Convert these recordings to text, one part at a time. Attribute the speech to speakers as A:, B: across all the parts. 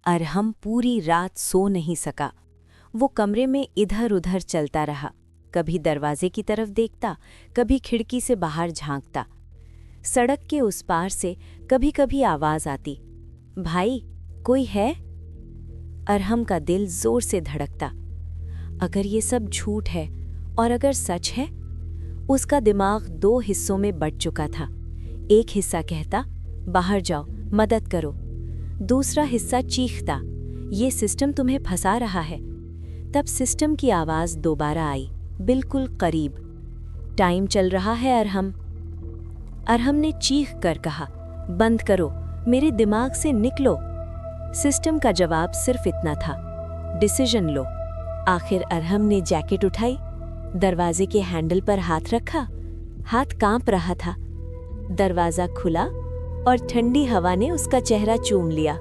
A: अरहम पूरी रात सो नहीं सका। वो कमरे में इधर उधर चलता रहा, कभी दरवाजे की तरफ देखता, कभी खिड़की से बाहर झांकता। सड़क के उस पार से कभी कभी आवाज आती, भाई कोई है? अरहम का दिल जोर से धड़कता। अगर ये सब झूठ है और अगर सच है? उसका दिमाग दो हिस्सों में बंट चुका था। एक हिस्सा कहता, बाहर जाओ, मदद करो। दूसरा हिस्सा चीखता, ये सिस्टम तुम्हें फंसा रहा है। तब सिस्टम की आवाज दोबारा आई, बिल्कुल करीब। टाइम चल रहा है अरहम। अरहम ने चीख कर कहा, बंद करो, मेरे दिमाग से निकलो। सिस्टम का जवाब सिर्फ इतना था, डिसीजन लो। आखिर अरहम ने जैकेट उठाई, दरवाजे के हैंडल पर हाथ रखा। हाथ कांप रहा था। दरवाजा खुला और ठंडी हवा ने उसका चेहरा चूम लिया।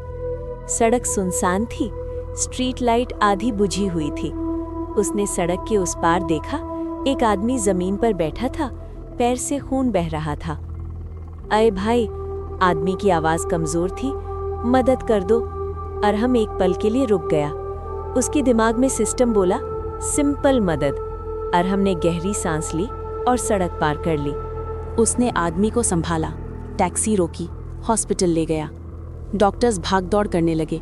A: सड़क सुनसान थी, स्ट्रीट लाइट आधी बुझी हुई थी। उसने सड़क के उस पार देखा, एक आदमी जमीन पर बैठा था, पैर से खून बह रहा था। अरे भाई, आदमी की आवाज कमजोर थी, मदद कर दो। अरहम एक पल के लिए रुक गया। उसके दिमाग में सिस्टम बोला, सिंपल मदद। अरहम ने गहरी सांस ली और सड़क पार कर ली। उसने आदमी को संभाला, टैक्सी रोकी, हॉस्पिटल ले गया। डॉक्टर्स भाग-दौड़ करने लगे।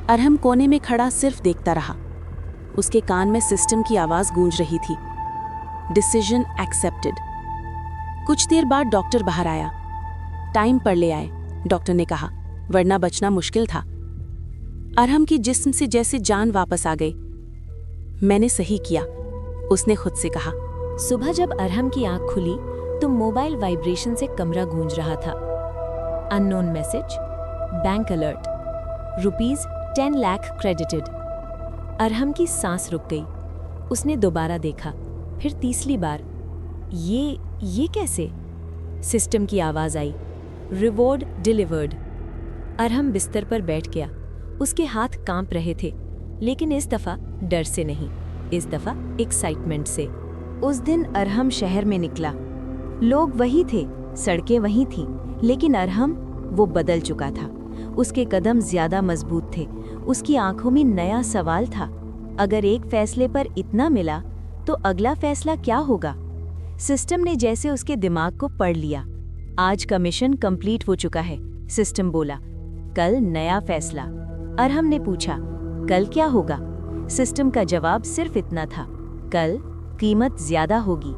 A: अरहम कोने में खड़ा सिर्फ देखता रहा। उसके कान में सिस्टम की आवाज गूंज रही थी, डिसीजन एक्सेप्टेड। कुछ देर बाद डॉक्टर बाहर आया। टाइम पर ले आए, डॉक्टर ने कहा, वरना बचना मुश्किल था। अरहम की जिस्म से जैसे जान वापस आ गई। मैंने सही किया, उसने खुद से कहा। सुबह जब अरहम की आंख खुली तो मोबाइल वाइब्रेशन से कमरा गूंज रहा था। Unknown message, bank alert, ₹10 lakh credited. Arham की सांस रुक गई। उसने दोबारा देखा, फिर तीसरी बार। ये कैसे? सिस्टम की आवाज आई, रिवॉर्ड डिलीवर्ड। अरहम बिस्तर पर बैठ गया। उसके हाथ कांप रहे थे, लेकिन इस दफा डर से नहीं, इस दफा एक्साइटमेंट से। उस दिन अरहम शहर में निकला। लोग वही थे, सड़कें वही थीं, लेकिन अरहम, वो बदल चुका था। उसके कदम ज्यादा मजबूत थे। उसकी आंखों में नया सवाल था, अगर एक फैसले पर इतना मिला तो अगला फैसला क्या होगा? सिस्टम ने जैसे उसके दिमाग को पढ़ लिया। आज का मिशन कंप्लीट हो चुका है, सिस्टम बोला। कल नया फैसला। अरहम ने पूछा, कल क्या होगा? सिस्टम का जवाब सिर्फ इतना था, कल कीमत ज्यादा होगी।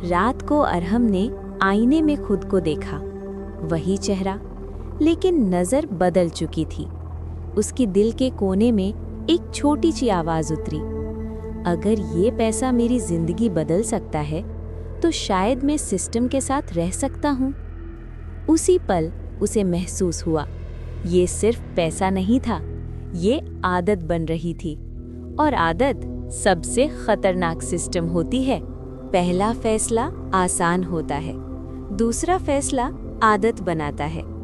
A: रात को अरहम ने आईने में खुद को देखा। वही चेहरा, लेकिन नजर बदल चुकी थी। उसकी दिल के कोने में एक छोटी सी आवाज उतरी, अगर ये पैसा मेरी जिंदगी बदल सकता है तो शायद मैं सिस्टम के साथ रह सकता हूँ। उसी पल उसे महसूस हुआ, ये सिर्फ पैसा नहीं था, ये आदत बन रही थी। और आदत सबसे खतरनाक सिस्टम होती है। पहला फैसला आसान होता है, दूसरा फैसला आदत बनाता है।